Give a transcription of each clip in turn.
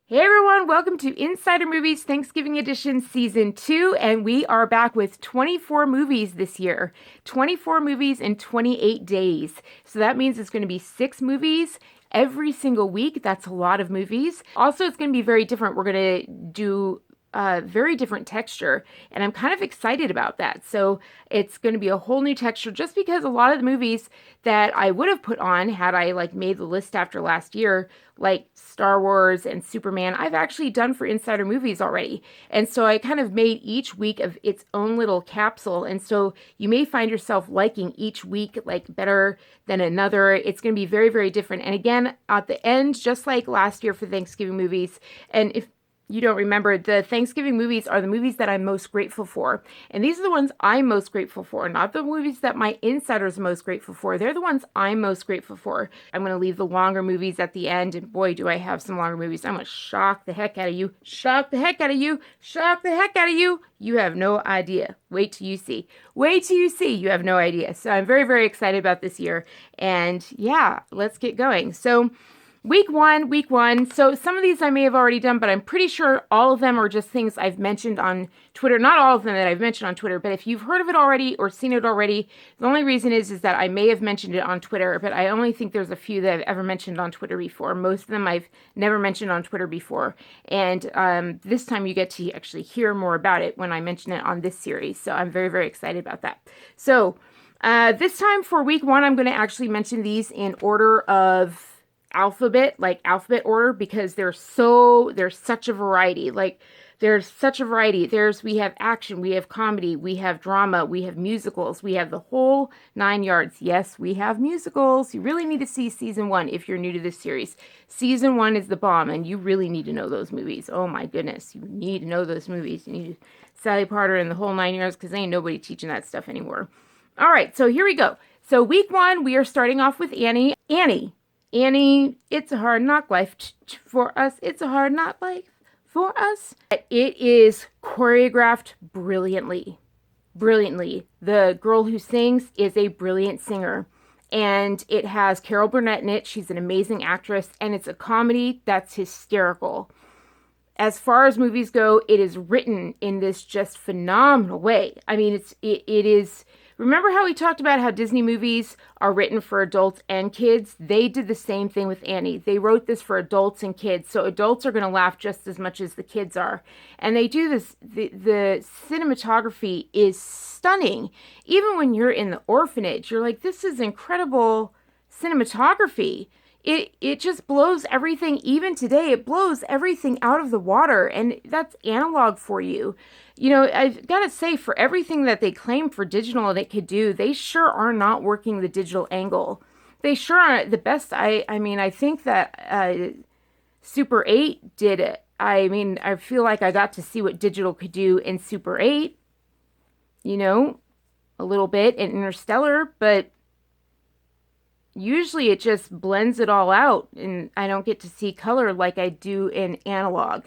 Hey everyone, welcome to Insider Movies Thanksgiving Edition Season 2, and we are back with 24 movies this year. 24 movies in 28 days. So that means it's going to be 6 movies every single week. That's a lot of movies. Also, it's going to be very different. We're going to do very different texture, and I'm kind of excited about that. So it's going to be a whole new texture just because a lot of the movies that I would have put on had I made the list after last year, like Star Wars and Superman, I've actually done for Insider Movies already. And so I kind of made each week of its own little capsule. And so you may find yourself liking each week better than another. It's going to be very, very different. And again, at the end, just like last year for Thanksgiving movies, and if you don't remember, the Thanksgiving movies are the movies that I'm most grateful for. And these are the ones I'm most grateful for, not the movies that my insiders are most grateful for. They're the ones I'm most grateful for. I'm going to leave the longer movies at the end. And boy, do I have some longer movies. I'm going to shock the heck out of you. Shock the heck out of you. Shock the heck out of you. You have no idea. Wait till you see. Wait till you see. You have no idea. So I'm very, very excited about this year. And yeah, let's get going. So week one. So some of these I may have already done, but I'm pretty sure all of them are just things I've mentioned on Twitter. Not all of them that I've mentioned on Twitter, but if you've heard of it already or seen it already, the only reason is that I may have mentioned it on Twitter, but I only think there's a few that I've ever mentioned on Twitter before. Most of them I've never mentioned on Twitter before. And this time you get to actually hear more about it when I mention it on this series. So I'm very, very excited about that. So this time for week one, I'm going to actually mention these in order of alphabet order, because there's such a variety. We have action, we have comedy, we have drama, we have musicals, we have the whole 9 yards. Yes, we have musicals. You really need to see season 1 if you're new to this series. Season 1 is the bomb, and you really need to know those movies. Oh my goodness, you need to know those movies. You need Sally Potter and the whole 9 yards, because ain't nobody teaching that stuff anymore. All right, so here we go. So week 1, we are starting off with Annie, it's a hard knock life for us. It's a hard knock life for us. It is choreographed brilliantly. Brilliantly. The girl who sings is a brilliant singer. And it has Carol Burnett in it. She's an amazing actress. And it's a comedy that's hysterical. As far as movies go, it is written in this just phenomenal way. I mean, it is... Remember how we talked about how Disney movies are written for adults and kids? They did the same thing with Annie. They wrote this for adults and kids, so adults are going to laugh just as much as the kids are. And they do this, the cinematography is stunning. Even when you're in the orphanage, you're like, this is incredible cinematography. It just blows everything, even today, it blows everything out of the water, and that's analog for you. You know, I've got to say, for everything that they claim for digital and it could do, they sure are not working the digital angle. They sure aren't. The best, I mean, I think that Super 8 did it. I mean, I feel like I got to see what digital could do in Super 8, you know, a little bit in Interstellar, but usually it just blends it all out, and I don't get to see color like I do in analog.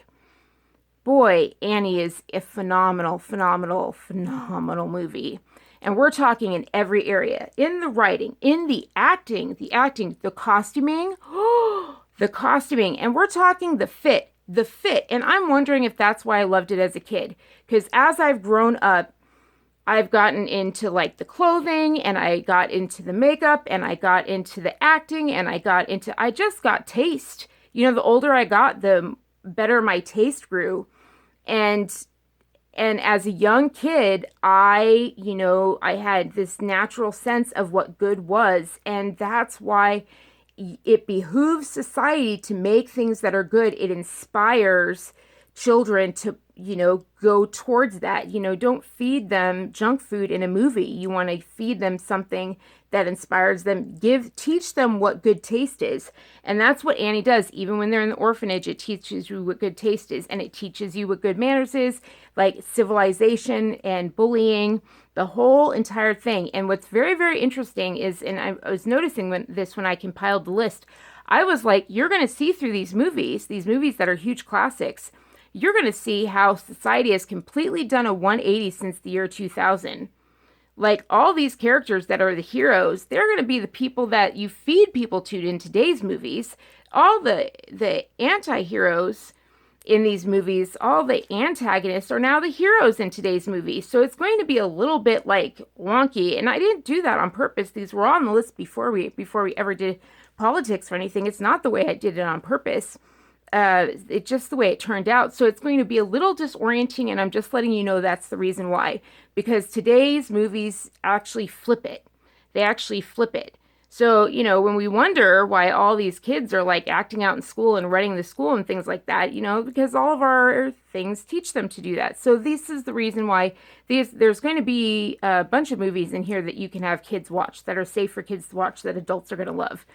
Boy, Annie is a phenomenal, phenomenal, phenomenal movie. And we're talking in every area. In the writing, in the acting, the costuming, the costuming. And we're talking the fit. And I'm wondering if that's why I loved it as a kid. Because as I've grown up, I've gotten into the clothing, and I got into the makeup, and I got into the acting, and I just got taste. You know, the older I got, the better my taste grew. And as a young kid, I had this natural sense of what good was. And that's why it behooves society to make things that are good. It inspires children to, go towards that. Don't feed them junk food in a movie. You want to feed them something that inspires them. Teach them what good taste is. And that's what Annie does. Even when they're in the orphanage, it teaches you what good taste is. And it teaches you what good manners is, like civilization and bullying, the whole entire thing. And what's very, very interesting is, and I was noticing when I compiled the list, I was like, you're going to see through these movies that are huge classics, you're going to see how society has completely done a 180 since the year 2000. Like, all these characters that are the heroes, they're going to be the people that you feed people to in today's movies. All the anti-heroes in these movies, all the antagonists are now the heroes in today's movie. So it's going to be a little bit like wonky. And I didn't do that on purpose. These were on the list before we ever did politics or anything. It's not the way I did it on purpose. It's just the way it turned out. So it's going to be a little disorienting, and I'm just letting you know that's the reason why. Because today's movies actually flip it. They actually flip it. So, you know, when we wonder why all these kids are like acting out in school and running the school and things like that, you know, because all of our things teach them to do that. So this is the reason why there's going to be a bunch of movies in here that you can have kids watch, that are safe for kids to watch, that adults are going to love,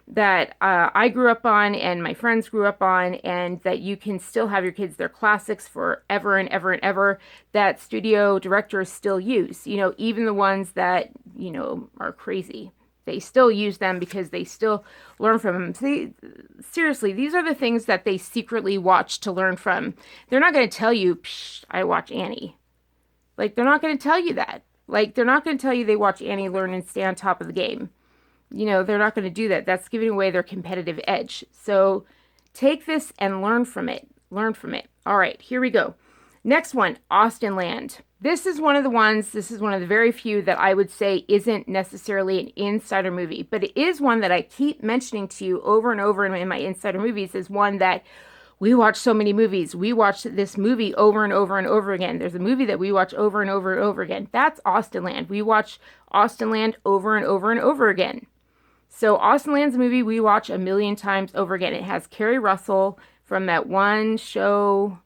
that I grew up on and my friends grew up on, and that you can still have your kids, they're classics forever and ever and ever, that studio directors still use, you know, even the ones that, you know, are crazy. They still use them because they still learn from them. Seriously, these are the things that they secretly watch to learn from. They're not going to tell you, Psh, I watch Annie. Like, they're not going to tell you that. Like, they're not going to tell you they watch Annie, learn, and stay on top of the game. You know, they're not going to do that. That's giving away their competitive edge. So take this and learn from it. Learn from it. All right, here we go. Next one, Austenland. This is one of the very few that I would say isn't necessarily an insider movie, but it is one that I keep mentioning to you over and over in my insider movies, is one that we watch so many movies. We watch this movie over and over and over again. There's a movie that we watch over and over and over again. That's Austenland. We watch Austenland over and over and over again. So Austenland's a movie we watch a million times over again. It has Kerry Russell from that one show,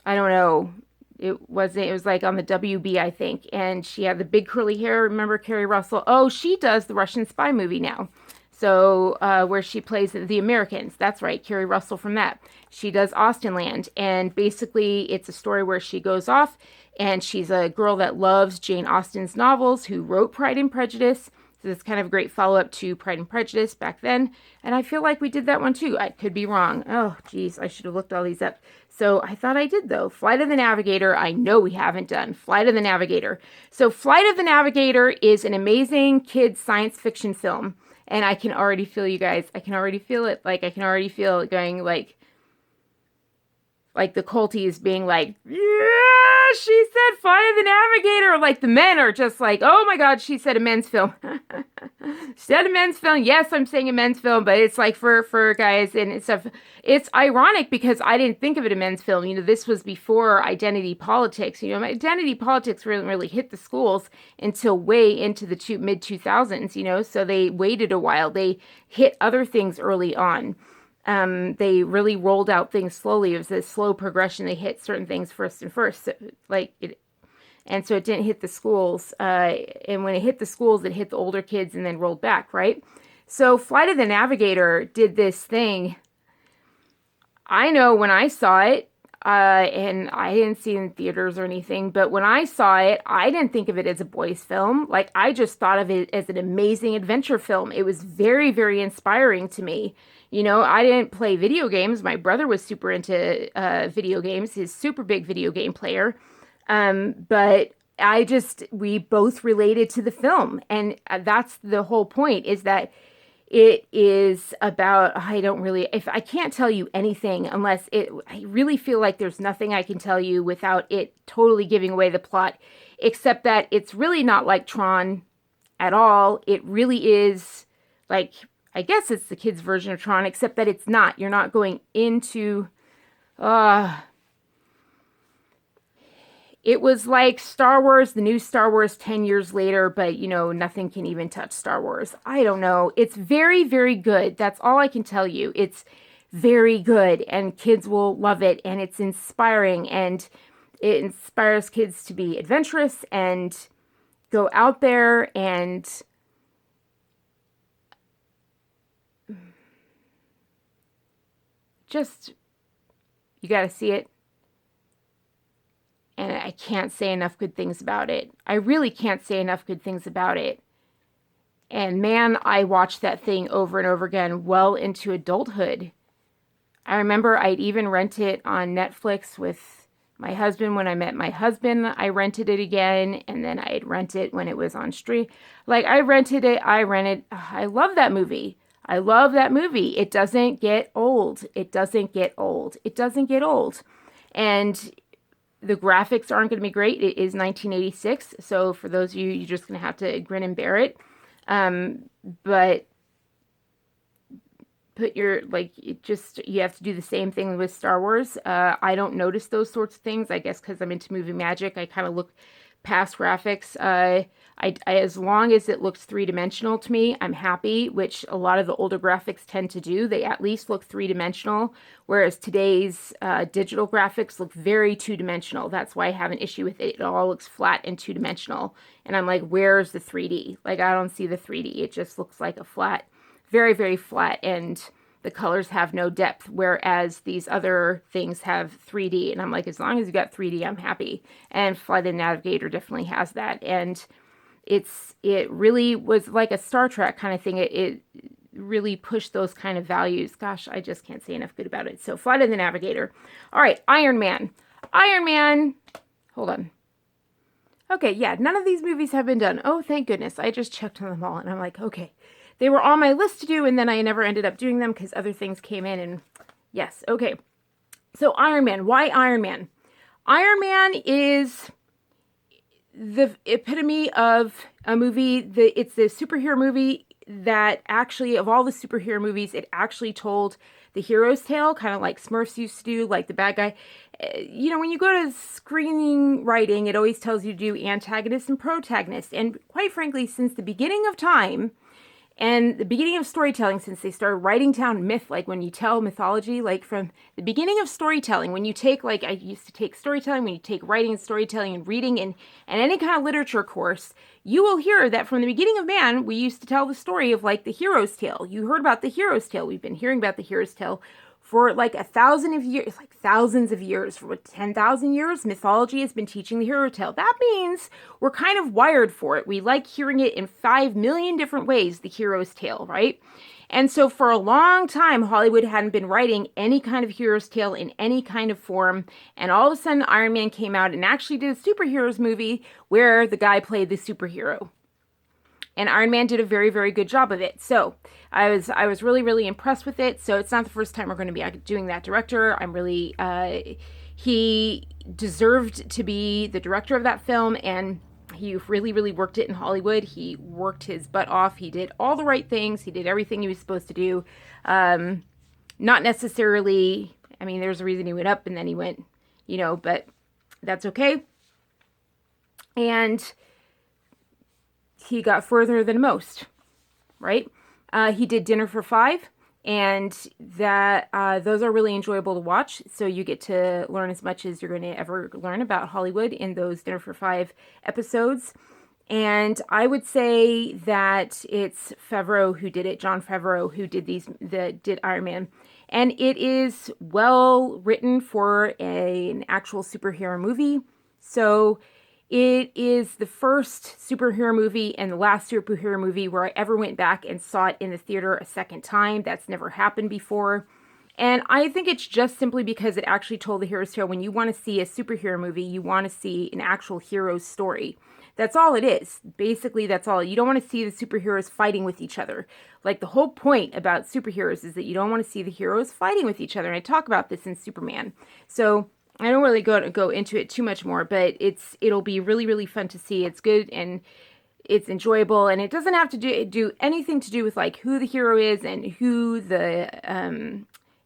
I don't know, it was like on the WB, I think, and she had the big curly hair. Remember Kerry Russell? Oh, she does the Russian spy movie now. So where she plays the Americans. That's right, Kerry Russell from that. She does Austenland, and basically it's a story where she goes off, and she's a girl that loves Jane Austen's novels, who wrote Pride and Prejudice. So it's kind of a great follow-up to Pride and Prejudice back then. And I feel like we did that one too. I could be wrong. Oh, geez, I should have looked all these up. So I thought I did, though. Flight of the Navigator, I know we haven't done. Flight of the Navigator. So Flight of the Navigator is an amazing kids science fiction film. And I can already feel you guys. I can already feel it. Like, I can already feel it going like the culties being like, yeah, she said Flight of the Navigator. Like, the men are just like, oh my God, she said a men's film. She said a men's film. Yes, I'm saying a men's film, but it's like for guys and stuff. It's ironic because I didn't think of it a men's film. You know, this was before identity politics. You know, identity politics really hit the schools until way into the mid-2000s, you know, so they waited a while. They hit other things early on. They really rolled out things slowly. It was a slow progression. They hit certain things first, so, and so it didn't hit the schools. And when it hit the schools, it hit the older kids and then rolled back, right? So Flight of the Navigator did this thing. I know when I saw it, and I didn't see it in theaters or anything, but when I saw it, I didn't think of it as a boys' film. Like, I just thought of it as an amazing adventure film. It was very, very inspiring to me. You know, I didn't play video games. My brother was super into video games. He's a super big video game player. But we both related to the film. And that's the whole point, is that it is about, I can't tell you anything unless I really feel like there's nothing I can tell you without it totally giving away the plot, except that it's really not like Tron at all. It really is like, I guess it's the kids' version of Tron, except that it's not. You're not going into, it was like Star Wars, the new Star Wars 10 years later, but, you know, nothing can even touch Star Wars. I don't know. It's very, very good. That's all I can tell you. It's very good, and kids will love it, and it's inspiring, and it inspires kids to be adventurous and go out there and just, you got to see it. And I can't say enough good things about it. I really can't say enough good things about it. And man, I watched that thing over and over again well into adulthood. I remember I'd even rent it on Netflix with my husband. When I met my husband, I rented it again. And then I'd rent it when it was on stream. Like, I rented it. I love that movie. I love that movie. It doesn't get old. It doesn't get old. It doesn't get old. And the graphics aren't going to be great. It is 1986. So for those of you, you're just going to have to grin and bear it. But put your, like, it just, you have to do the same thing with Star Wars. I don't notice those sorts of things, I guess, because I'm into movie magic. I kind of look past graphics. As long as it looks three-dimensional to me, I'm happy, which a lot of the older graphics tend to do. They at least look three-dimensional, whereas today's digital graphics look very two-dimensional. That's why I have an issue with it. It all looks flat and two-dimensional. And I'm like, where's the 3D? Like, I don't see the 3D. It just looks like a flat, very, very flat, and the colors have no depth, whereas these other things have 3D. And I'm like, as long as you got 3D, I'm happy. And Flight of the Navigator definitely has that. And it really was like a Star Trek kind of thing. It really pushed those kind of values. Gosh, I just can't say enough good about it. So Flight of the Navigator. All right, Iron Man. Iron Man. Hold on. Okay, yeah, none of these movies have been done. Oh, thank goodness. I just checked on them all, and I'm like, okay. They were on my list to do, and then I never ended up doing them because other things came in, and yes, okay. So Iron Man. Why Iron Man? Iron Man is the epitome of a movie. It's the superhero movie that actually, of all the superhero movies, it actually told the hero's tale, kind of like Smurfs used to do, like the bad guy. You know, when you go to screenwriting, it always tells you to do antagonist and protagonist. And quite frankly, since the beginning of time, and the beginning of storytelling, since they started writing down myth, like when you tell mythology, like from the beginning of storytelling, when you take, like I used to take storytelling, when you take writing and storytelling and reading and any kind of literature course, you will hear that from the beginning of man, we used to tell the story of like the hero's tale. You heard about the hero's tale. We've been hearing about the hero's tale for like 1,000 of years, like thousands of years, for 10,000 years, mythology has been teaching the hero tale. That means we're kind of wired for it. We like hearing it in 5 million different ways, the hero's tale, right? And so for a long time, Hollywood hadn't been writing any kind of hero's tale in any kind of form. And all of a sudden, Iron Man came out and actually did a superheroes movie where the guy played the superhero. And Iron Man did a very, very good job of it. So I was really, really impressed with it. So it's not the first time we're going to be doing that director. I'm really, he deserved to be the director of that film, and he really, really worked it in Hollywood. He worked his butt off. He did all the right things. He did everything he was supposed to do. Not necessarily, I mean, there's a reason he went up and then he went, you know, but that's okay. And he got further than most, right? He did Dinner for Five, and that those are really enjoyable to watch. So you get to learn as much as you're going to ever learn about Hollywood in those Dinner for Five episodes. And I would say that it's Favreau who did it, Jon Favreau, who did did Iron Man. And it is well written for an actual superhero movie. So it is the first superhero movie and the last superhero movie where I ever went back and saw it in the theater a second time. That's never happened before. And I think it's just simply because it actually told the hero's tale. When you want to see a superhero movie, you want to see an actual hero's story. That's all it is. Basically, that's all. You don't want to see the superheroes fighting with each other. Like, the whole point about superheroes is that you don't want to see the heroes fighting with each other. And I talk about this in Superman. So I don't really go into it too much more, but it'll be really, really fun to see. It's good and it's enjoyable, and it doesn't have to do anything to do with like who the hero is and who the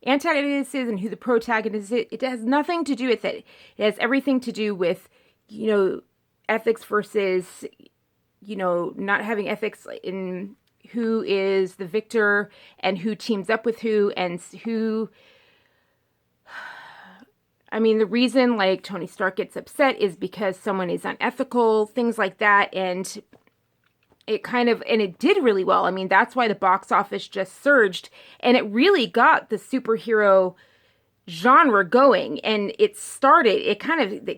antagonist is and who the protagonist is. It has nothing to do with it. It has everything to do with, you know, ethics versus, you know, not having ethics in who is the victor and who teams up with who and who. I mean, the reason like Tony Stark gets upset is because someone is unethical, things like that. And it did really well. I mean, that's why the box office just surged, and it really got the superhero genre going. And it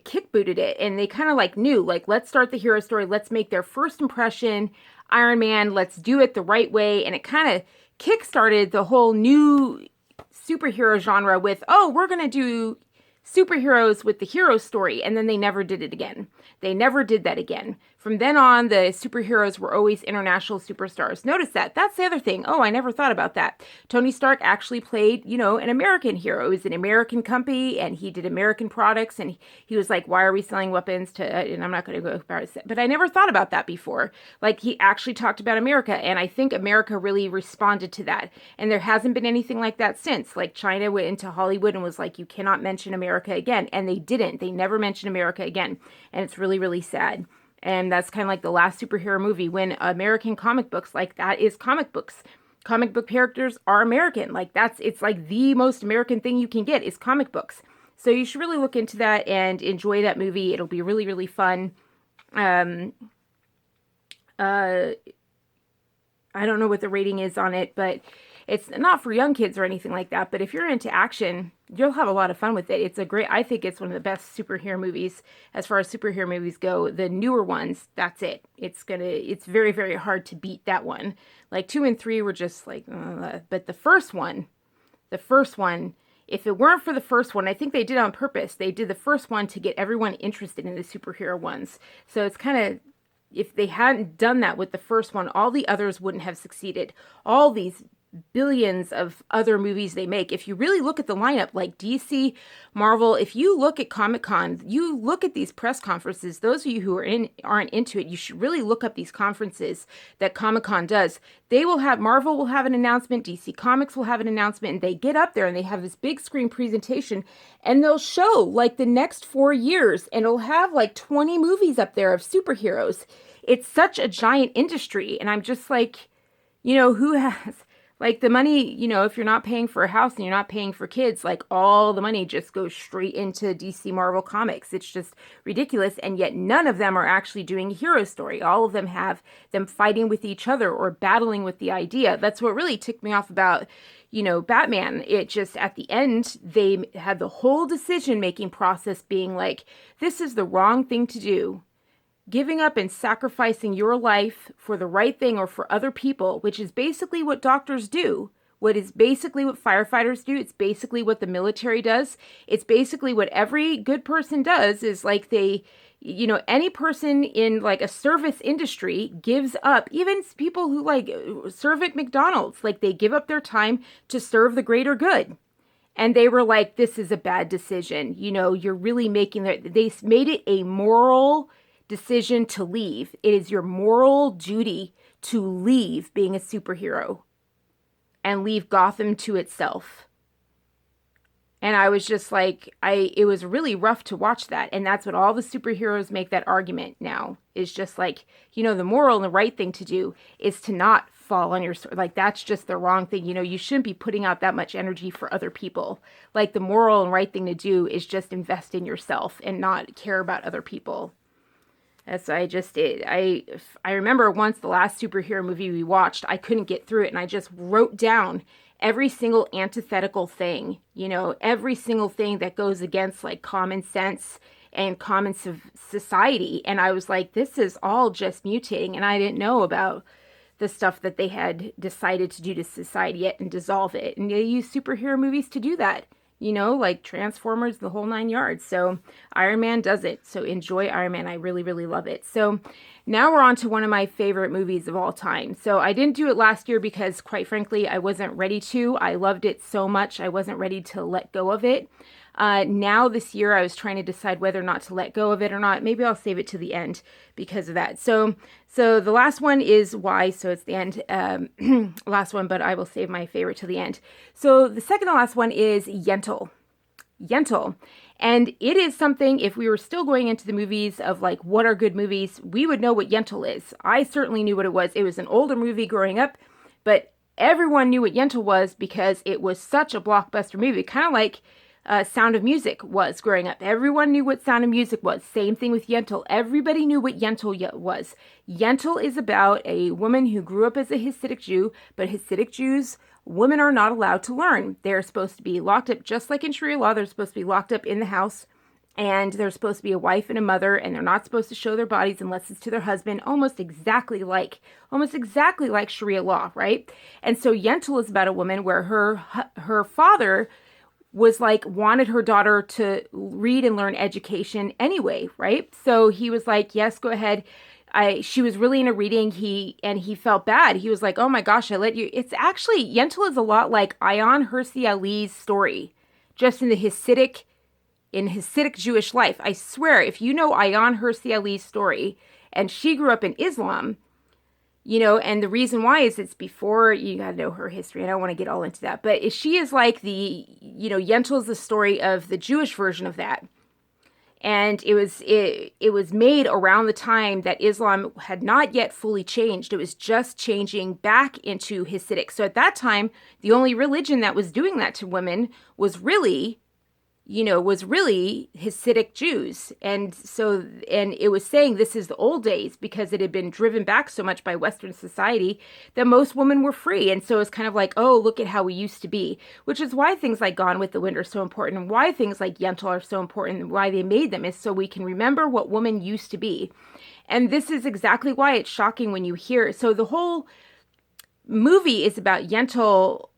kick booted it, and they kind of like knew, like, let's start the hero story. Let's make their first impression Iron Man. Let's do it the right way. And it kind of kick-started the whole new superhero genre with, oh, we're going to do superheroes with the hero story, and then they never did it again. They never did that again. From then on, the superheroes were always international superstars. Notice that. That's the other thing. Oh, I never thought about that. Tony Stark actually played, an American hero. It was an American company, and he did American products, and he was like, why are we selling weapons to, and I'm not going to go about it, but I never thought about that before. Like, he actually talked about America, and I think America really responded to that. And there hasn't been anything like that since. Like, China went into Hollywood and was like, you cannot mention America again. And they didn't. They never mentioned America again. And it's really, really sad. And that's kind of like the last superhero movie when American comic books, like that is comic books. Comic book characters are American. Like it's like the most American thing you can get is comic books. So you should really look into that and enjoy that movie. It'll be really, really fun. I don't know what the rating is on it, but it's not for young kids or anything like that. But if you're into action, you'll have a lot of fun with it. I think it's one of the best superhero movies as far as superhero movies go. The newer ones, that's it. It's very, very hard to beat that one. Like 2 and 3 were just like, but the first one, if it weren't for the first one, I think they did it on purpose. They did the first one to get everyone interested in the superhero ones. So it's kind of, if they hadn't done that with the first one, all the others wouldn't have succeeded. All these billions of other movies they make. If you really look at the lineup, like DC, Marvel, if you look at Comic-Con, you look at these press conferences, those of you who aren't into it, you should really look up these conferences that Comic-Con does. Marvel will have an announcement, DC Comics will have an announcement, and they get up there and they have this big screen presentation and they'll show like the next 4 years and it'll have like 20 movies up there of superheroes. It's such a giant industry. And I'm just like, who has... Like the money, if you're not paying for a house and you're not paying for kids, like all the money just goes straight into DC Marvel Comics. It's just ridiculous. And yet none of them are actually doing a hero story. All of them have them fighting with each other or battling with the idea. That's what really ticked me off about, Batman. It just, at the end, they had the whole decision-making process being like, this is the wrong thing to do. Giving up and sacrificing your life for the right thing or for other people, which is basically what doctors do, what is basically what firefighters do, it's basically what the military does, it's basically what every good person does, is like they, any person in like a service industry gives up, even people who like serve at McDonald's, like they give up their time to serve the greater good. And they were like, this is a bad decision. You're really making they made it a moral decision to leave. It is your moral duty to leave being a superhero and leave Gotham to itself. And I was just like, it was really rough to watch that. And that's what all the superheroes make that argument now, is just like, the moral and the right thing to do is to not fall on your sword. Like, that's just the wrong thing. You shouldn't be putting out that much energy for other people. Like, the moral and right thing to do is just invest in yourself and not care about other people. As I just did. I remember once the last superhero movie we watched, I couldn't get through it, and I just wrote down every single antithetical thing, every single thing that goes against like common sense and common society. And I was like, this is all just mutating, and I didn't know about the stuff that they had decided to do to society yet and dissolve it. And they use superhero movies to do that. Like Transformers, the whole 9 yards. So Iron Man does it. So enjoy Iron Man. I really, really love it. So now we're on to one of my favorite movies of all time. So I didn't do it last year because, quite frankly, I wasn't ready to. I loved it so much. I wasn't ready to let go of it. Now this year I was trying to decide whether or not to let go of it or not. Maybe I'll save it to the end because of that. So the last one is Y, so it's the end, last one, but I will save my favorite to the end. So the second to last one is YENTL. YENTL. And it is something, if we were still going into the movies of like, what are good movies, we would know what YENTL is. I certainly knew what it was. It was an older movie growing up, but everyone knew what YENTL was because it was such a blockbuster movie, kind of like Sound of Music was growing up. Everyone knew what Sound of Music was. Same thing with YENTL. Everybody knew what YENTL was. YENTL is about a woman who grew up as a Hasidic Jew, but Hasidic Jews, women are not allowed to learn. They're supposed to be locked up, just like in Sharia law, they're supposed to be locked up in the house, and they're supposed to be a wife and a mother, and they're not supposed to show their bodies unless it's to their husband, almost exactly like Sharia law, right? And so YENTL is about a woman where her father was like, wanted her daughter to read and learn education anyway, right? So he was like, yes, go ahead. she was really into reading. He felt bad. He was like, oh my gosh, I let you. It's actually, Yentl is a lot like Ayaan Hirsi Ali's story, just in Hasidic Jewish life. I swear, if you know Ayaan Hirsi Ali's story, and she grew up in Islam, and the reason why is it's before, you got to know her history. I don't want to get all into that, but she is like Yentl is the story of the Jewish version of that. And it was made around the time that Islam had not yet fully changed. It was just changing back into Hasidic. So at that time, the only religion that was doing that to women was really Hasidic Jews. And it was saying this is the old days because it had been driven back so much by Western society that most women were free. And so it's kind of like, oh, look at how we used to be, which is why things like Gone with the Wind are so important, and why things like Yentl are so important, and why they made them is so we can remember what women used to be. And this is exactly why it's shocking when you hear. So the whole movie is about Yentl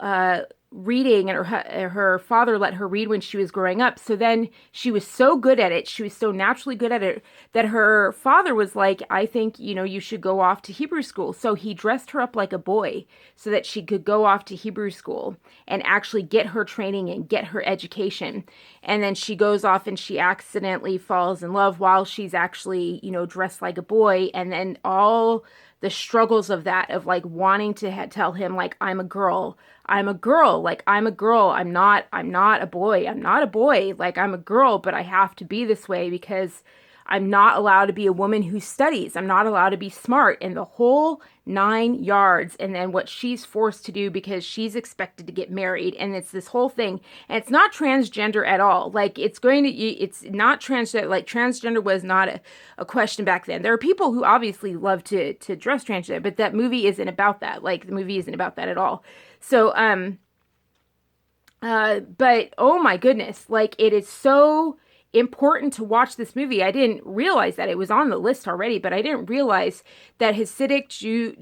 reading, and her father let her read when she was growing up. So then she was so good at it, she was so naturally good at it, that her father was like, I think, you should go off to Hebrew school. So he dressed her up like a boy so that she could go off to Hebrew school and actually get her training and get her education. And then she goes off and she accidentally falls in love while she's actually, dressed like a boy. And then all the struggles of that, of like wanting to tell him, like, I'm a girl, like, I'm a girl, I'm not a boy, like, I'm a girl, but I have to be this way because I'm not allowed to be a woman who studies, I'm not allowed to be smart, and the whole 9 yards. And then what she's forced to do because she's expected to get married, and it's this whole thing. And it's not transgender at all. Like, it's not transgender. Like, transgender was not a question back then. There are people who obviously love to dress transgender, but that movie isn't about that. Like, the movie isn't about that at all. So, but oh my goodness, like, it is so important to watch this movie. I didn't realize that it was on the list already, but I didn't realize that Hasidic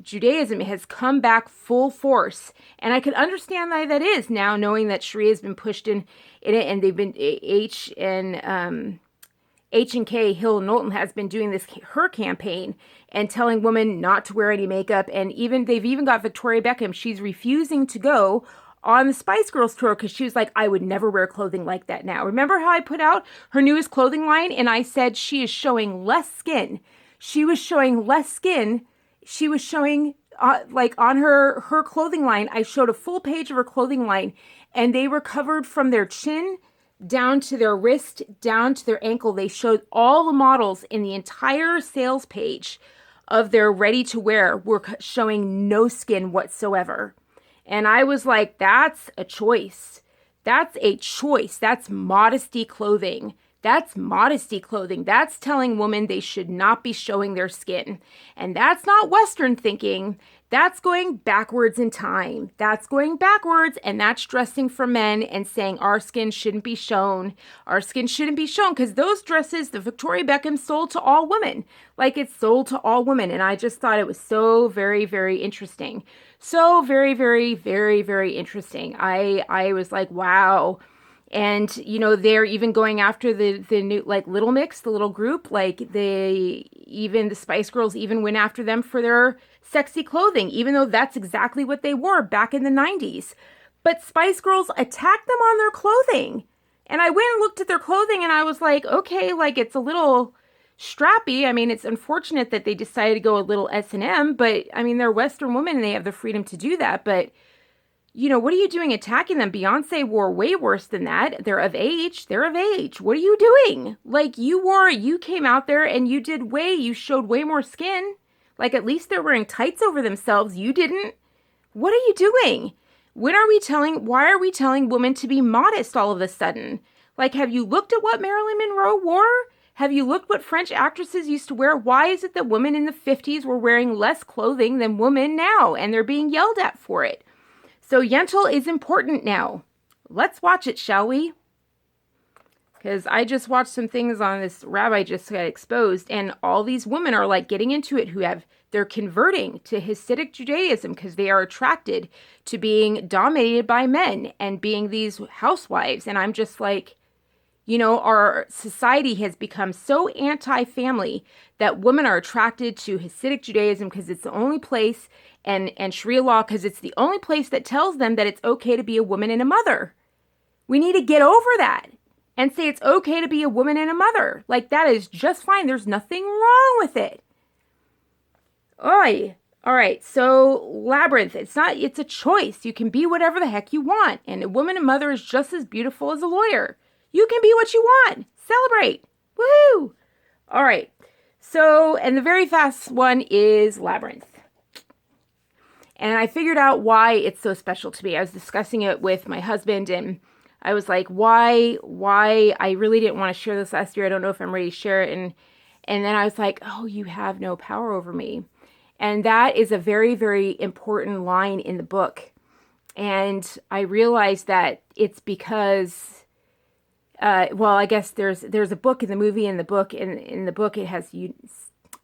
Judaism has come back full force. And I could understand why that is now, knowing that Sharia has been pushed in it, and they've been H&K, Hill Knowlton, has been doing her campaign and telling women not to wear any makeup. And they've even got Victoria Beckham. She's refusing to go on the Spice Girls tour because she was like, I would never wear clothing like that now. Remember how I put out her newest clothing line and I said she is showing less skin? She was showing less skin. She was showing, like, on her clothing line, I showed a full page of her clothing line, and they were covered from their chin down to their wrist, down to their ankle. They showed all the models in the entire sales page of their ready to wear were showing no skin whatsoever. And I was like, that's a choice. That's a choice. That's modesty clothing. That's modesty clothing. That's telling women they should not be showing their skin. And that's not Western thinking. That's going backwards in time. That's going backwards, and that's dressing for men and saying our skin shouldn't be shown. Our skin shouldn't be shown, because those dresses, the Victoria Beckham, sold to all women. Like, it's sold to all women. And I just thought it was so very, very interesting. So very, very, very, very interesting. I was like, wow. And, they're even going after the new, like, Little Mix, the little group. Like, the Spice Girls even went after them for their sexy clothing, even though that's exactly what they wore back in the 90s. But Spice Girls attacked them on their clothing. And I went and looked at their clothing and I was like, okay, like, it's a little strappy. I mean, it's unfortunate that they decided to go a little S&M, but I mean, they're Western women and they have the freedom to do that. But, what are you doing attacking them? Beyonce wore way worse than that. They're of age. What are you doing? Like, you came out there and you showed way more skin. Like, at least they're wearing tights over themselves. You didn't. What are you doing? Why are we telling women to be modest all of a sudden? Like, have you looked at what Marilyn Monroe wore? Have you looked what French actresses used to wear? Why is it that women in the 50s were wearing less clothing than women now, and they're being yelled at for it? So Yentl is important now. Let's watch it, shall we? Because I just watched some things on this rabbi just got exposed, and all these women are like getting into it they're converting to Hasidic Judaism because they are attracted to being dominated by men and being these housewives. And I'm just like, You know, our society has become so anti-family that women are attracted to Hasidic Judaism because it's the only place, and Sharia law because it's the only place that tells them that it's okay to be a woman and a mother. We need to get over that and say it's okay to be a woman and a mother. Like, that is just fine. There's nothing wrong with it. Oi. All right, so Labyrinth, it's a choice. You can be whatever the heck you want. And a woman and mother is just as beautiful as a lawyer. You can be what you want. Celebrate. Woohoo. All right. So, and the very fast one is Labyrinth. And I figured out why it's so special to me. I was discussing it with my husband, and I was like, why I really didn't want to share this last year. I don't know if I'm ready to share it. And then I was like, oh, you have no power over me. And that is a very, very important line in the book. And I realized that it's because, well, I guess there's a book in the movie, and the book in the book it has you.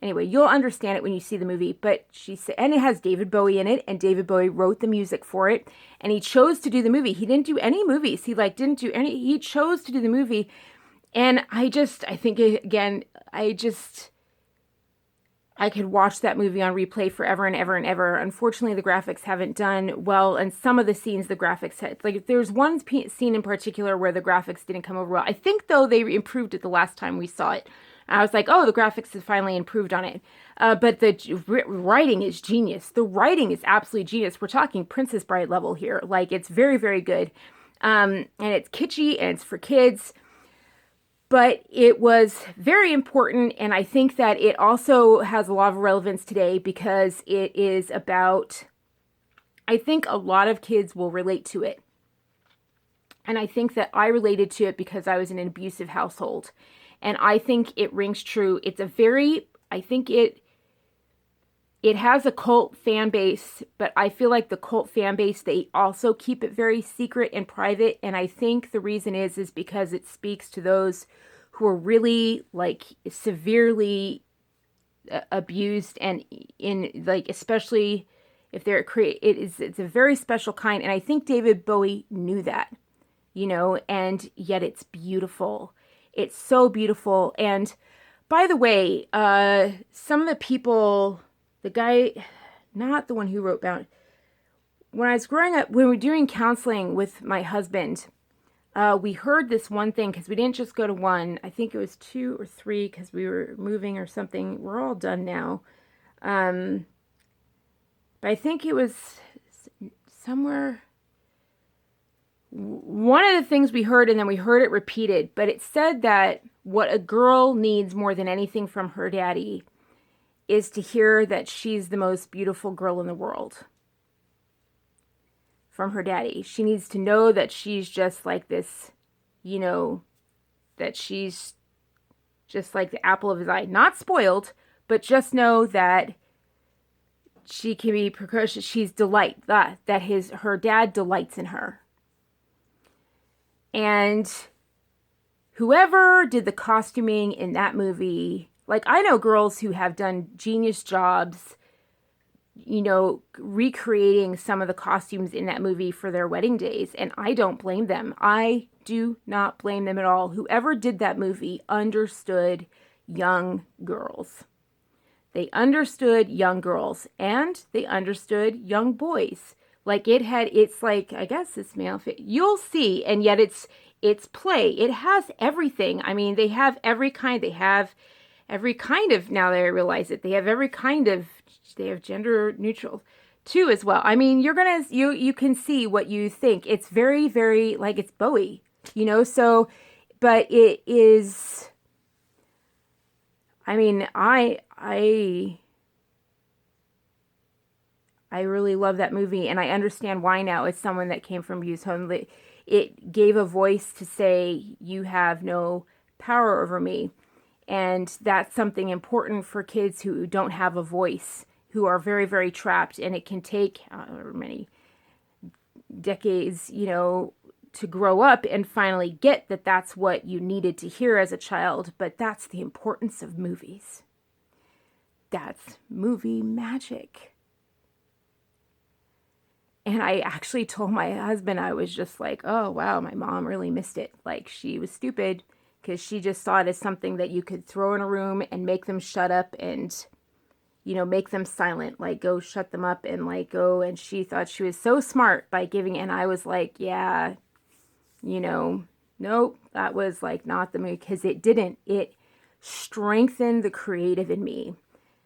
Anyway, you'll understand it when you see the movie. But she said, and it has David Bowie in it, and David Bowie wrote the music for it, and he chose to do the movie. He didn't do any movies. He chose to do the movie, and I think again, I could watch that movie on replay forever and ever and ever. Unfortunately, the graphics haven't done well, and some of the scenes, the graphics had, like, there's one scene in particular where the graphics didn't come over well. I think, though, they improved it the last time we saw it. I was like, oh, the graphics have finally improved on it. But the writing is genius. The writing is absolutely genius. We're talking Princess Bride level here. Like, it's very, very good. And it's kitschy, and it's for kids. But it was very important, and I think that it also has a lot of relevance today because it is about, I think a lot of kids will relate to it. And I think that I related to it because I was in an abusive household. And I think it rings true. I think it has a cult fan base, but I feel like the cult fan base, they also keep it very secret and private. And I think the reason is because it speaks to those who are really, like, severely abused, and in, like, especially if they're it's a very special kind. And I think David Bowie knew that, you know, and yet it's beautiful. It's so beautiful. And by the way, some of the people, the guy, not the one who wrote Bound, when I was growing up, when we were doing counseling with my husband, we heard this one thing, because we didn't just go to one. I think it was 2 or 3 because we were moving or something. We're all done now. But I think it was somewhere. One of the things we heard, and then we heard it repeated, but it said that what a girl needs more than anything from her daddy is to hear that she's the most beautiful girl in the world. From her daddy. She needs to know that she's just like this, you know, that she's just like the apple of his eye. Not spoiled, but just know that she can be precocious. She's that her dad delights in her. And whoever did the costuming in that movie, like, I know girls who have done genius jobs, you know, recreating some of the costumes in that movie for their wedding days, and I don't blame them. I do not blame them at all. Whoever did that movie understood young girls. They understood young girls, and they understood young boys. Like, it's like, I guess it's male, you'll see, and yet it's play. It has everything. I mean, they have every kind of, now that I realize it, they have gender neutral too as well. I mean, you can see what you think. It's very, very, like, it's Bowie, you know, so, but it is, I mean, I really love that movie, and I understand why now. As someone that came from abused home, it gave a voice to say, you have no power over me. And that's something important for kids who don't have a voice, who are very, very trapped. And it can take however many decades, you know, to grow up and finally get that that's what you needed to hear as a child. But that's the importance of movies. That's movie magic. And I actually told my husband, I was just like, oh, wow, my mom really missed it. Like, she was stupid because she just saw it as something that you could throw in a room and make them shut up and, you know, make them silent, like go shut them up and like go. And she thought she was so smart by giving. And I was like, yeah, you know, nope, that was like not the move, because it didn't. It strengthened the creative in me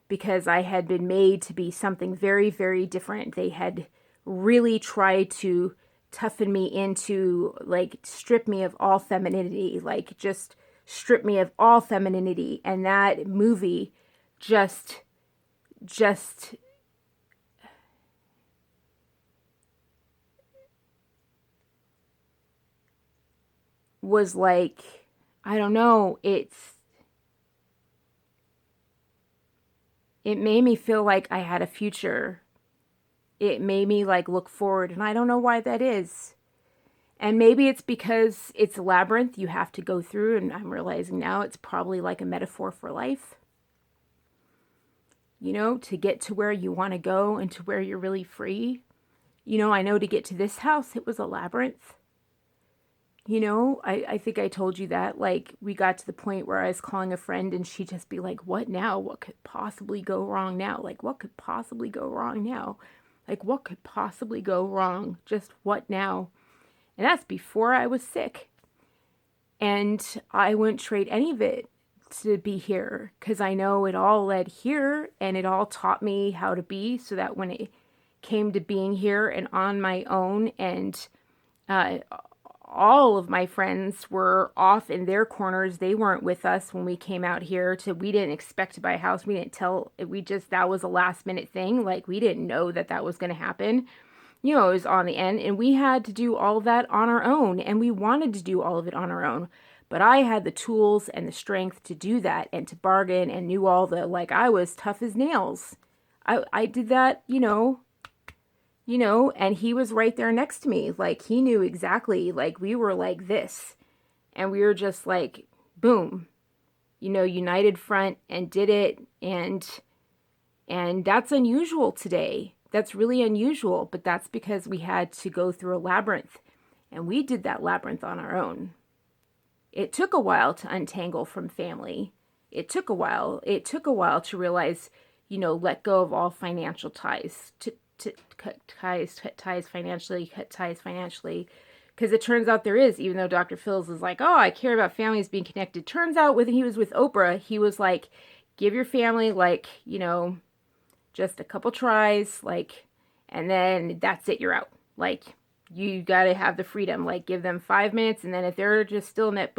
because I had been made to be something very, very different. They had really tried to toughen me into, like, strip me of all femininity, like just strip me of all femininity. And that movie just was like, I don't know, it made me feel like I had a future. It made me like look forward, and I don't know why that is. And maybe it's because it's a labyrinth you have to go through, and I'm realizing now it's probably like a metaphor for life. You know, to get to where you want to go and to where you're really free. You know, I know to get to this house, it was a labyrinth. You know, I think I told you that. Like, we got to the point where I was calling a friend and she'd just be like, what now? What could possibly go wrong now? Like, what could possibly go wrong now? Like, what could possibly go wrong? Just what now? And that's before I was sick. And I wouldn't trade any of it to be here, because I know it all led here and it all taught me how to be, so that when it came to being here and on my own, and all of my friends were off in their corners. They weren't with us when we came out here we didn't expect to buy a house. We didn't tell, that was a last minute thing. Like, we didn't know that that was going to happen. You know, it was on the end, and we had to do all of that on our own, and we wanted to do all of it on our own. But I had the tools and the strength to do that and to bargain, and knew all the, like, I was tough as nails. I did that, and he was right there next to me. Like, he knew exactly, like, we were like this, and we were just like, boom, united front, and did it. And that's unusual today. That's really unusual, but that's because we had to go through a labyrinth, and we did that labyrinth on our own. It took a while to untangle from family. It took a while to realize, let go of all financial ties, to cut ties financially, because it turns out there is, even though Dr. Phil's is like, oh, I care about families being connected. Turns out when he was with Oprah, he was like, give your family, like, just a couple tries, like, and then that's it, you're out. Like, you got to have the freedom, like, give them 5 minutes, and then if they're just still net,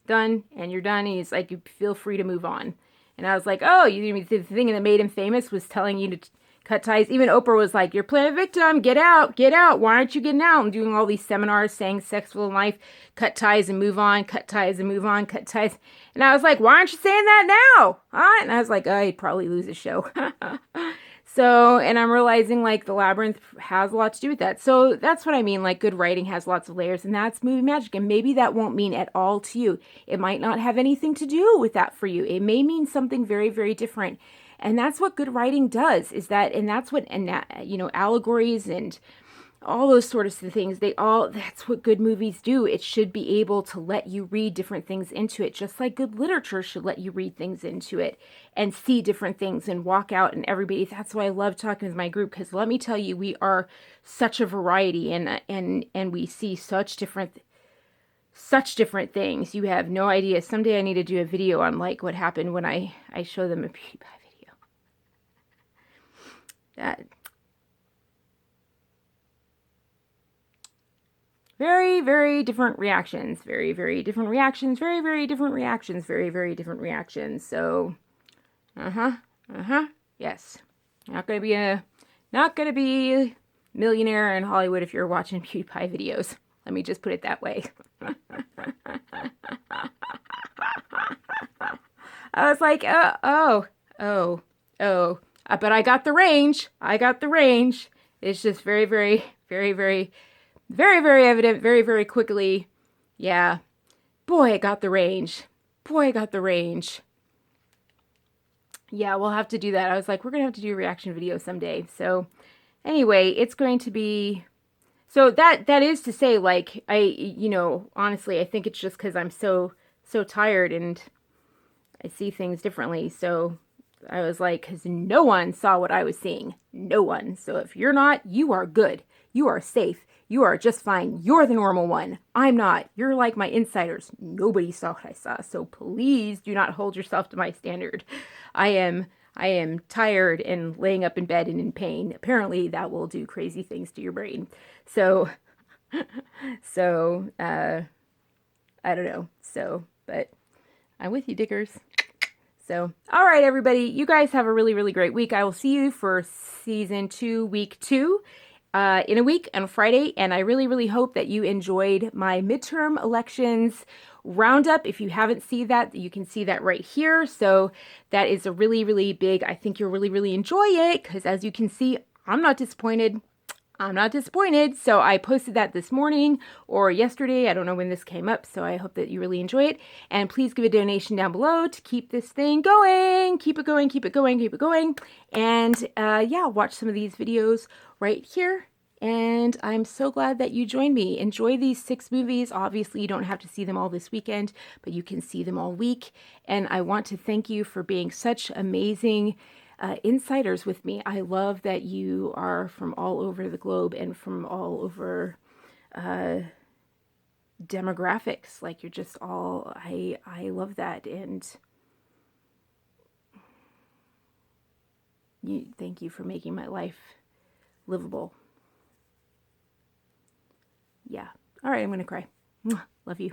done, and you're done, and he's like, you feel free to move on. And I was like, oh, the thing that made him famous was telling you to cut ties. Even Oprah was like, you're playing a victim, get out, why aren't you getting out? And doing all these seminars saying sex will in life, cut ties and move on, cut ties and move on, cut ties. And I was like, why aren't you saying that now? Huh? And I was like, oh, he'd probably lose his show. So, and I'm realizing, like, the labyrinth has a lot to do with that. So that's what I mean, like, good writing has lots of layers, and that's movie magic. And maybe that won't mean at all to you. It might not have anything to do with that for you. It may mean something very, very different. And that's what good writing does, and that's what, allegories and all those sorts of things, that's what good movies do. It should be able to let you read different things into it, just like good literature should let you read things into it and see different things and walk out. And everybody, that's why I love talking with my group, because let me tell you, we are such a variety, and we see such different things. You have no idea. Someday I need to do a video on, like, what happened when I show them a PewDiePie video. That very, very different reactions, very, very different reactions, very, very different reactions, very, very different reactions. So, yes. Not gonna be a millionaire in Hollywood if you're watching PewDiePie videos. Let me just put it that way. I was like, but I got the range. It's just very, very, very, very, very, very evident, very, very quickly. Yeah. Boy, I got the range. Yeah, we'll have to do that. I was like, we're going to have to do a reaction video someday. So anyway, it's going to be, so that is to say, like, honestly, I think it's just because I'm so tired and I see things differently. So I was like, because no one saw what I was seeing. No one. So if you're not, you are good. You are safe. You are just fine. You're the normal one. I'm not. You're like my insiders. Nobody saw what I saw. So please do not hold yourself to my standard. I am tired and laying up in bed and in pain. Apparently that will do crazy things to your brain. So I don't know. So, but I'm with you, Dickers. So, all right, everybody, you guys have a really, really great week. I will see you for season 2, week 2, in a week on Friday. And I really, really hope that you enjoyed my midterm elections roundup. If you haven't seen that, you can see that right here. So that is a really, really big, I think you'll really, really enjoy it because as you can see, I'm not disappointed. I'm not disappointed. So I posted that this morning or yesterday. I don't know when this came up. So I hope that you really enjoy it. And please give a donation down below to keep this thing going. Keep it going, keep it going, keep it going. And yeah, watch some of these videos right here. And I'm so glad that you joined me. Enjoy these 6 movies. Obviously, you don't have to see them all this weekend, but you can see them all week. And I want to thank you for being such amazing insiders with me. I love that you are from all over the globe and from all over demographics. Like you're just all, I love that. And thank you for making my life livable. Yeah. All right, I'm going to cry. Love you.